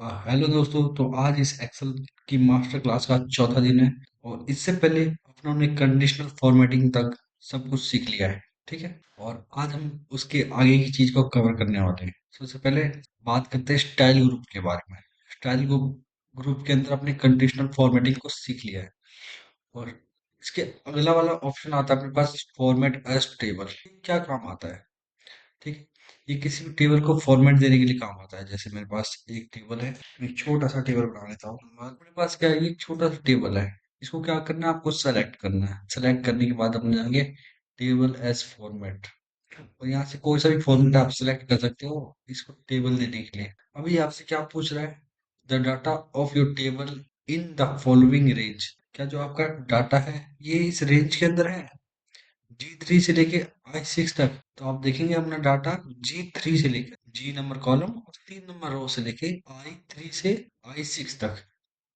Hello दोस्तों। तो आज इस एक्सेल की मास्टर क्लास का चौथा दिन है और इससे पहले अपना हमने कंडीशनल फॉर्मेटिंग तक सब कुछ सीख लिया है। ठीक है। और आज हम उसके आगे की चीज को कवर करने वाले हैं। सबसे पहले बात करते हैं स्टाइल ग्रुप के बारे में। स्टाइल ग्रुप के अंदर अपने कंडीशनल फॉर्मेटिंग को सीख लिया है और इसके अगला वाला ऑप्शन आता है अपने पास फॉर्मेट एज टेबल। क्या काम आता है? ठीक है। ये किसी भी टेबल को फॉर्मेट देने के लिए काम आता है। जैसे मेरे पास एक टेबल है, मैं एक छोटा सा टेबल बना लेता हूँ। मेरे पास क्या है, ये छोटा सा टेबल है। इसको क्या करना है, आपको सेलेक्ट करना है। सेलेक्ट करने के बाद अपने जाएंगे टेबल एज फॉर्मेट और यहाँ से कोई सा भी फॉर्मेट आप सेलेक्ट कर सकते हो इसको टेबल देने के लिए। अभी आपसे क्या पूछ रहा है, the data of your table in the following range. क्या जो आपका डाटा है ये इस रेंज के अंदर है, G3 से लेके I6 तक। तो आप देखेंगे अपना डाटा G3 से लेके G नंबर कॉलम और 3 नंबर रो से लेके I3 से I6 तक।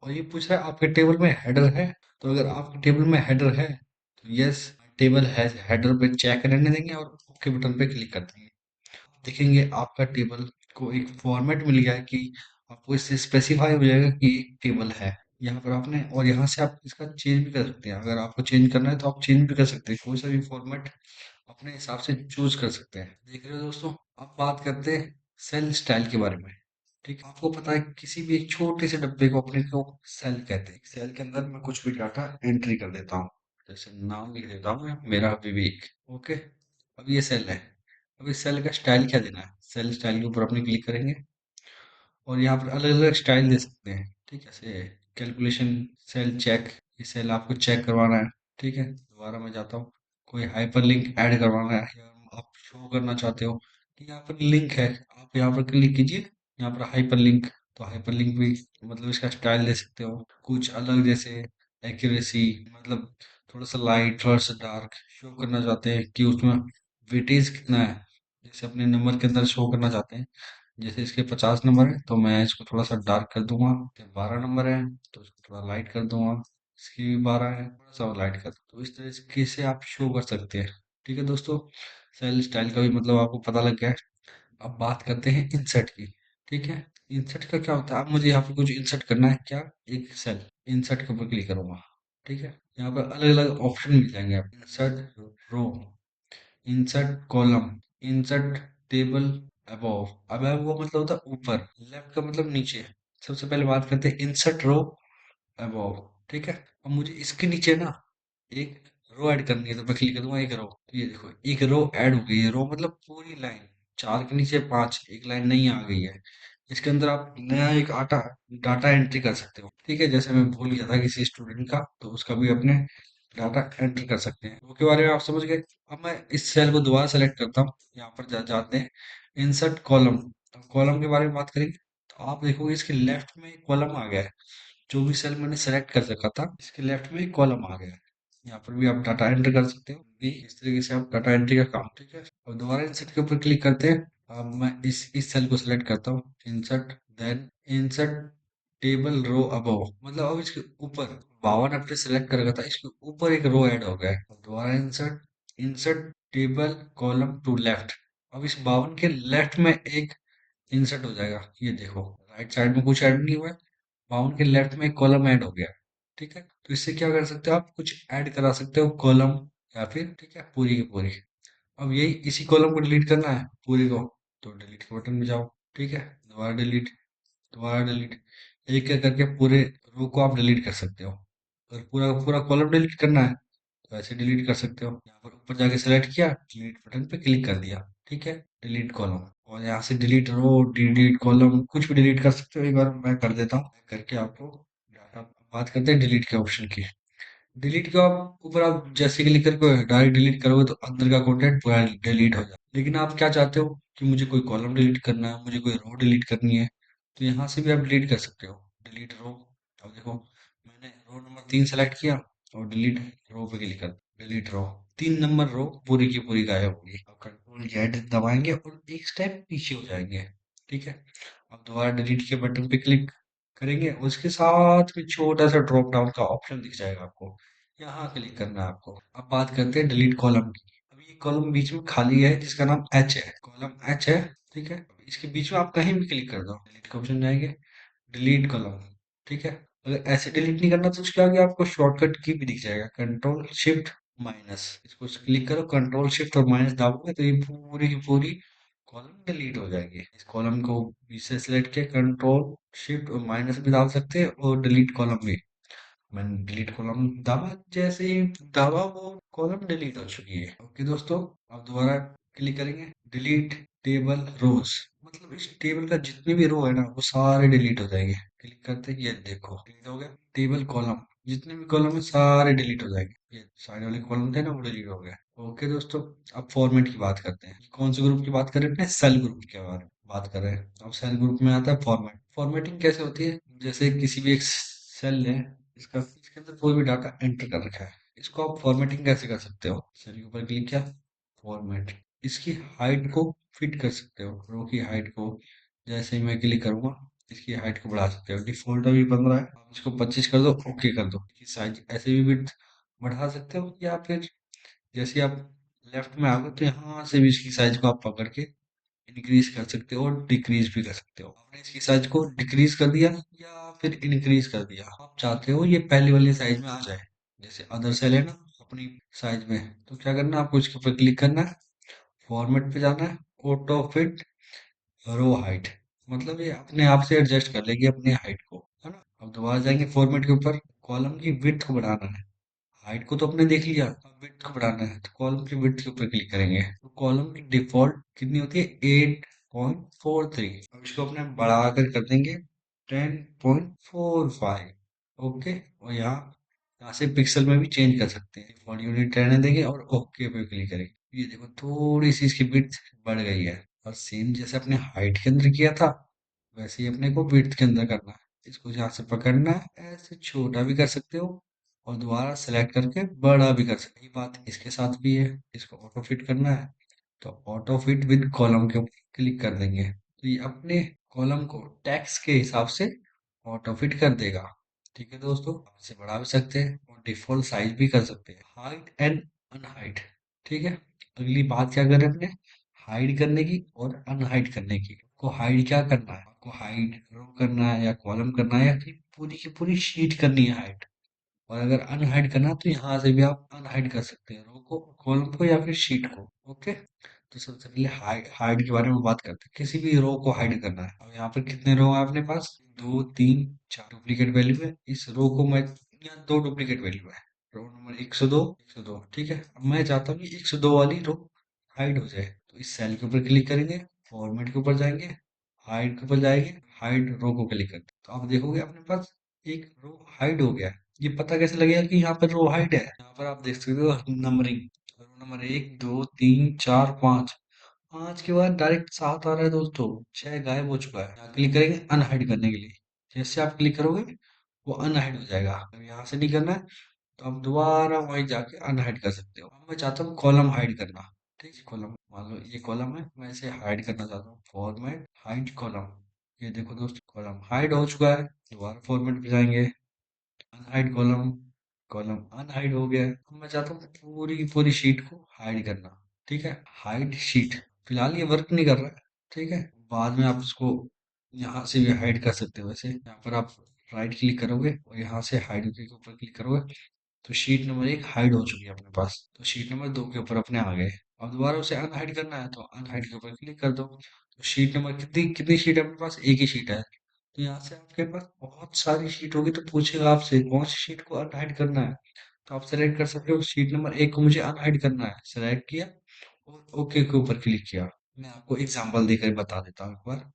और ये पूछ रहा है आपके टेबल में हेडर है। तो अगर आपके टेबल में हेडर है तो यस, टेबल है, हेडर पे चेक रहने देंगे और ओके बटन पे क्लिक कर देंगे। देखेंगे आपका टेबल को एक फॉर्मेट मिल गया है कि आपको इससे स्पेसिफाई हो जाएगा कि एक टेबल है यहाँ पर आपने। और यहाँ से आप इसका चेंज भी कर सकते हैं। अगर आपको चेंज करना है तो आप चेंज भी कर सकते हैं, कोई सा भी फॉर्मेट अपने हिसाब से चूज कर सकते हैं। देख रहे हो दोस्तों। अब बात करते हैं सेल स्टाइल के बारे में। ठीक है। आपको पता है किसी भी एक छोटे से डब्बे को अपने को सेल कहते हैं। सेल के अंदर मैं कुछ भी डाटा एंट्री कर देता हूँ। जैसे नाम लिख देता हूँ मैं, मेरा विवेक। ओके। अब ये सेल है। अब इस सेल का स्टाइल क्या देना है, सेल स्टाइल के ऊपर अपने क्लिक करेंगे और यहाँ पर अलग अलग स्टाइल दे सकते हैं। ठीक है। जैसे कैलकुलेशन, सेल चेक, ये सेल आपको चेक करवाना है। ठीक है। दोबारा मैं जाता हूँ, कोई हाइपरलिंक ऐड करवाना है या आप शो करना चाहते हो कि यहाँ पर लिंक है, आप यहाँ पर क्लिक कीजिए, यहाँ पर हाइपरलिंक। तो हाइपरलिंक भी मतलब इसका स्टाइल दे सकते हो कुछ अलग। जैसे एक्यूरेसी, मतलब थोड़ा सा लाइट थोड़ा सा डार्क शो करना चाहते हैं कि उसमें वेटेज कितना है। जैसे अपने नंबर के अंदर शो करना चाहते हैं, जैसे इसके 50 नंबर है तो मैं इसको थोड़ा सा डार्क कर दूंगा। फिर 12 नंबर है तो इसको थोड़ा लाइट कर दूंगा। इसकी भी 12 है, थोड़ा सा लाइट कर दूँ। तो इस तरीके से आप शो कर सकते हैं। ठीक है दोस्तों। सेल स्टाइल का भी मतलब आपको पता लग गया है। अब बात करते हैं इंसर्ट की। ठीक है। इंसर्ट का क्या होता है, अब मुझे यहाँ पे कुछ इंसर्ट करना है क्या, एक सेल। इंसर्ट के ऊपर क्लिक करूंगा। ठीक है। यहाँ पर अलग अलग ऑप्शन मिल जाएंगे आप, insert row, insert column, insert table, above. Above वो मतलब होता है ऊपर, लेफ्ट का मतलब नीचे। सबसे पहले बात करते हैं इंसर्ट रो अबव। ठीक है। अब मुझे इसके नीचे ना एक रो ऐड करनी है तो मैं क्लिक करूंगा एक रो। तो ये देखो एक रो ऐड हो गई है। रो मतलब पूरी लाइन, चार के नीचे पांच, एक लाइन नई आ गई है। इसके अंदर आप नया एक डाटा एंट्री कर सकते हो। ठीक है। जैसे मैं भूल गया था किसी स्टूडेंट का, तो उसका भी अपने डाटा एंटर कर सकते हैं। उसके बारे में आप समझ गए। अब मैं इस सेल को दोबारा सेलेक्ट करता हूँ, यहाँ पर जाते हैं इंसर्ट कॉलम। कॉलम के बारे में बात करेंगे तो आप देखोगे इसके लेफ्ट में एक कॉलम आ गया है। जो भी सेल मैंने सेलेक्ट कर रखा था इसके लेफ्ट में एक कॉलम आ गया है। यहाँ पर भी आप डाटा एंटर कर सकते हो भी, इस तरीके से आप डाटा एंट्री का काम। ठीक है। और दोबारा इंसर्ट के ऊपर क्लिक करते हैं। अब मैं इस सेल को सिलेक्ट करता हूँ, insert, then insert table row above. मतलब अब इसके ऊपर 52 आपने सेलेक्ट कर रखा था, इसके ऊपर एक रो ऐड हो गया है। अब दोबारा insert, insert table column to left. अब इस 52 के लेफ्ट में एक इंसर्ट हो जाएगा। ये देखो राइट साइड में कुछ ऐड नहीं हुआ है, 52 के लेफ्ट में एक कॉलम ऐड हो गया। ठीक है। तो इससे क्या कर सकते हो, आप कुछ ऐड करा सकते हो कॉलम या फिर, ठीक है, पूरी की पूरी। अब यही इसी कॉलम को डिलीट करना है पूरी को, तो डिलीट के बटन में जाओ। ठीक है। दोबारा डिलीट, दोबारा डिलीट, एक एक करके पूरे रो को आप डिलीट कर सकते हो। अगर पूरा पूरा कॉलम डिलीट करना है तो ऐसे डिलीट कर सकते हो। यहाँ पर ऊपर जाके सेलेक्ट किया, डिलीट बटन पे क्लिक कर दिया। ठीक है। Delete column. और यहाँ से डिलीट रो, डिलीट कॉलम, कुछ भी डिलीट कर सकते हो। एक बार मैं कर देता हूँ करके आपको डाटा। बात करते हैं डिलीट के ऑप्शन की। डिलीट के आप ऊपर आप जैसे क्लिक करके डायरेक्ट डिलीट करोगे तो अंदर का कंटेंट पूरा डिलीट हो जाए। लेकिन आप क्या चाहते हो कि मुझे कोई कॉलम डिलीट करना है, मुझे कोई रो डिलीट करनी है, तो यहाँ से भी आप डिलीट कर सकते हो। डिलीट रो। अब देखो मैंने रो नंबर 3 सेलेक्ट किया और डिलीट रो पे क्लिक कर, डिलीट रो। 3 नंबर रो पूरी की पूरी गायब होगी। अब कंट्रोल जेड दबाएंगे और एक स्टेप पीछे हो जाएंगे। ठीक है। अब दोबारा डिलीट के बटन पे क्लिक करेंगे, उसके साथ में छोटा सा ड्रॉप डाउन का ऑप्शन दिख जाएगा आपको, यहाँ क्लिक करना है आपको। अब बात करते हैं डिलीट कॉलम की। अब ये कॉलम बीच में खाली है जिसका नाम एच है, कॉलम एच है। ठीक है। इसके बीच में आप कहीं भी क्लिक कर दो, डिलीट का ऑप्शन जाएंगे, डिलीट कॉलम, ठीक है। अगर ऐसे डिलीट नहीं करना तो उसके आगे आपको शॉर्टकट की भी दिख जाएगा, कंट्रोल शिफ्ट माइनस, इसको क्लिक करो, कंट्रोल शिफ्ट और माइनस दाबोगे तो ये पूरी की पूरी कॉलम डिलीट हो जाएगी। इस कॉलम को बी से सिलेक्ट किया, कंट्रोल शिफ्ट और माइनस भी डाल सकते हैं, और डिलीट कॉलम भी। मैंने डिलीट कॉलम दाबा, जैसे ही दाबा वो कॉलम डिलीट हो चुकी है। ओके दोस्तों, अब दोबारा क्लिक करेंगे, डिलीट टेबल रोज, मतलब इस टेबल का जितने भी रो है ना वो सारे डिलीट हो जाएंगे। क्लिक करते ही ये देखो डिलीट हो गया। टेबल कॉलम, जितने भी कॉलम है सारे डिलीट हो जाएंगे। ये साइड वाले कॉलम थे ना वो डिलीट हो गए। ओके दोस्तों, अब फॉर्मेट की बात करते हैं। कौन से ग्रुप की बात कर रहे हैं? अपने सेल ग्रुप के बारे में बात कर रहे हैं। अब सेल ग्रुप में आता है फॉर्मेट। फॉर्मेटिंग कैसे होती है? जैसे किसी भी एक सेल है, इसके अंदर कोई भी डाटा एंटर कर रखा है, इसको आप फॉर्मेटिंग कैसे कर सकते हो? सेल के ऊपर क्लिक किया, फॉर्मेट, इसकी हाइट को फिट कर सकते हो, रो की हाइट को। जैसे ही मैं क्लिक करूंगा इसकी हाइट को बढ़ा सकते हो, डिफॉल्ट अभी 15 है, आप इसको 25 कर दो, ओके कर दो। इसकी साइज ऐसे भी विड्थ बढ़ा सकते हो, या फिर जैसे आप लेफ्ट में आओगे तो यहाँ से भी इसकी साइज को आप पकड़ के इंक्रीज कर सकते हो और डिक्रीज भी कर सकते हो। आपने इसकी साइज को डिक्रीज कर दिया या फिर इंक्रीज कर दिया, आप चाहते हो ये पहले वाली साइज में आ जाए, जैसे अदर सेल है ना अपनी साइज में, तो क्या करना है आपको, इसके ऊपर क्लिक करना है, फॉर्मेट पे जाना है, ऑटो फिट रो हाइट, मतलब ये अपने आप से एडजस्ट कर लेगी अपनी हाइट को, है ना। अब दोबारा जाएंगे फॉर्मेट के ऊपर, कॉलम की विड्थ को बढ़ाना है। हाइट को तो आपने देख लिया, अब विड्थ को बढ़ाना है तो कॉलम की विड्थ के ऊपर क्लिक करेंगे, तो कॉलम की डिफॉल्ट कितनी होती है? 8.43। अब इसको अपने बढ़ाकर कर देंगे 10.45। ओके, और यहाँ यहाँ से पिक्सल में भी चेंज कर सकते हैं, डिफॉल्ट यूनिट रहने देंगे और ओके पे क्लिक करेंगे। ये देखो थोड़ी सी इसकी विड्थ बढ़ गई है। और सेम जैसे अपने हाइट के अंदर किया था वैसे ही अपने को विड्थ के अंदर करना है। इसको यहाँ से पकड़ना है, ऐसे छोटा भी कर सकते हो और दोबारा सेलेक्ट करके बड़ा भी कर सकते हो। ये बात इसके साथ भी है, इसको ऑटो फिट करना है तो ऑटो फिट विद कॉलम के ऊपर क्लिक कर देंगे, तो ये अपने कॉलम को टेक्स्ट के हिसाब से ऑटो फिट कर देगा। ठीक है दोस्तों, आप इसे बढ़ा भी सकते हैं और डिफॉल्ट साइज भी कर सकते हैं, हाइड एंड अनहाइड। ठीक है, अगली बात क्या करें अपने, हाइड करने की और अनहाइड करने की। आपको हाइड क्या करना है? आपको हाइड रो करना है या कॉलम करना है या फिर पूरी की पूरी शीट करनी है हाइड? और अगर अनहाइड करना है तो यहाँ से भी आप अनहाइड कर सकते हैं, रो को, कॉलम को या फिर शीट को। ओके, तो सबसे पहले हाइड हाइड के बारे में बात करते हैं। किसी भी रो को हाइड करना है, अब यहाँ पर कितने रो है अपने पास? दो, तीन, चार डुप्लीकेट वैल्यू है। इस रो को मैं, यहाँ दो डुप्लीकेट वैल्यू है, रो नंबर 102, 102। ठीक है, अब मैं चाहता हूँ कि 102 वाली रो हाइड हो जाए, तो इस सेल के ऊपर क्लिक करेंगे, फॉर्मेट के ऊपर जाएंगे, हाइड के ऊपर जाएंगे, हाइड रो को क्लिक करते हैं, तो आप देखोगे अपने पास एक रो हाइड हो गया है। ये पता कैसे लगेगा कि यहाँ पर रो हाइड है? यहाँ पर आप देख सकते हो नंबरिंग, रो नंबर 1, 2, 3, 4, 5, 5 के बाद डायरेक्ट 7 आ रहा है दोस्तों, 6 गायब हो चुका है। यहाँ क्लिक करेंगे अनहाइड करने के लिए, जैसे आप क्लिक करोगे वो अनहाइड हो जाएगा। अब यहाँ से नहीं करना है तो आप दोबारा वहीं जाके अनहाइड कर सकते हो। अब मैं चाहता हूँ कॉलम हाइड करना, ठीक है, कॉलम मान लो ये कॉलम है, मैं इसे हाइड करना चाहता हूँ, फॉर्मेट हाइड कॉलम। ये देखो दोस्तों कॉलम हाइड हो चुका है। दोबारा फॉर्मेट पे जाएंगे, अनहाइड कॉलम, कॉलम अनहाइड हो गया है। अब मैं चाहता हूँ पूरी की पूरी शीट को हाइड करना, ठीक है, हाइड शीट। फिलहाल ये वर्क नहीं कर रहा है, ठीक है, बाद में आप इसको यहाँ से भी हाइड कर सकते हो। वैसे यहाँ पर आप राइट क्लिक करोगे और यहाँ से हाइड के ऊपर क्लिक करोगे तो शीट नंबर 1 हाइड हो चुकी है अपने पास, तो शीट नंबर 2 के ऊपर अपने आ गए। अब दोबारा उसे अनहाइड करना है तो अनहाइड के ऊपर क्लिक कर दो, तो शीट नंबर कितनी कितनी शीट है अपने पास? एक ही शीट है। तो यहाँ से आपके पास बहुत सारी शीट होगी तो पूछेगा आपसे कौन सी शीट को अनहाइड करना है, तो आप सेलेक्ट कर सकते हो शीट नंबर 1 को मुझे अनहाइड करना है, सेलेक्ट किया और ओके के ऊपर क्लिक किया। मैं आपको एग्जांपल देकर बता देता हूँ एक बार।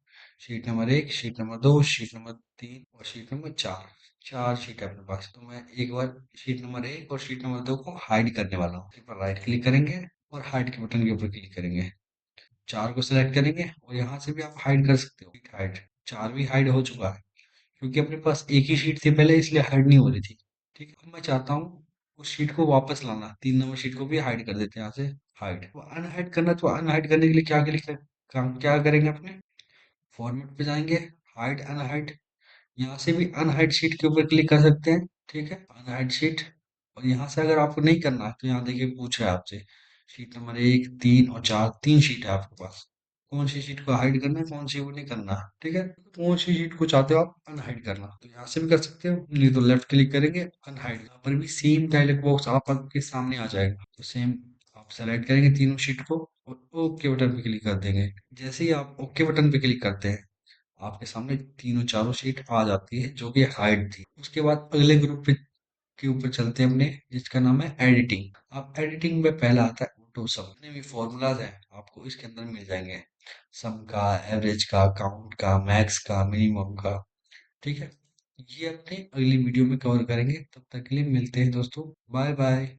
Sheet number 1, sheet number 2, sheet number 3 और शीट नंबर 4, 4 शीट है अपने पास। तो मैं एक बार शीट नंबर 1 और शीट नंबर 2 को हाइड करने वाला हूँ। इस पर राइट क्लिक करेंगे और हाइड के बटन के ऊपर क्लिक करेंगे, 4 को सिलेक्ट करेंगे और यहाँ से भी आप हाइड कर सकते हो। हाइड, 4 भी हाइड हो चुका है क्योंकि अपने पास एक ही शीट थी पहले इसलिए हाइड नहीं हो रही थी। ठीक है, अब मैं चाहता हूँ उस शीट को वापस लाना, 3 नंबर शीट को भी हाइड कर देते हैं यहाँ से, हाइड। वो अनहाइड करना, तो अनहाइड करने के लिए क्या क्लिक काम क्या करेंगे अपने, फॉर्मेट पे जाएंगे, हाइड अनहाइड, यहाँ से भी अनहाइड शीट के ऊपर क्लिक कर सकते हैं, ठीक है, अनहाइड शीट। और यहाँ से अगर आपको नहीं करना है तो यहाँ देखिए पूछ रहा है आपसे शीट नंबर 1, 3 और 4, 3 शीट है आपके पास, कौन सी शीट को हाइड करना है, कौन सी को नहीं करना, ठीक है। कौन सी शीट को चाहते हो आप अनहाइड करना, तो यहाँ से भी कर सकते हो, नहीं तो लेफ्ट क्लिक करेंगे अनहाइड, यहाँ पर भी सेम डायलॉग बॉक्स आपके सामने आ जाएगा। तो सेम आप सेलेक्ट करेंगे तीनों शीट को और ओके बटन पे क्लिक कर देंगे। जैसे ही आप ओके बटन पे क्लिक करते हैं, आपके सामने तीनों चारों शीट आ जाती है जो कि हाइड थी। उसके बाद अगले ग्रुप पे के ऊपर चलते हैं अपने, जिसका नाम है एडिटिंग। आप एडिटिंग में पहला आता है ऑटो सम। जितने भी फॉर्मूलाज हैं आपको इसके अंदर मिल जाएंगे, सम का, एवरेज का, काउंट का, मैक्स का, मिनिमम का, ठीक है। ये अपने अगली वीडियो में कवर करेंगे, तब तक के लिए मिलते हैं दोस्तों, बाय बाय।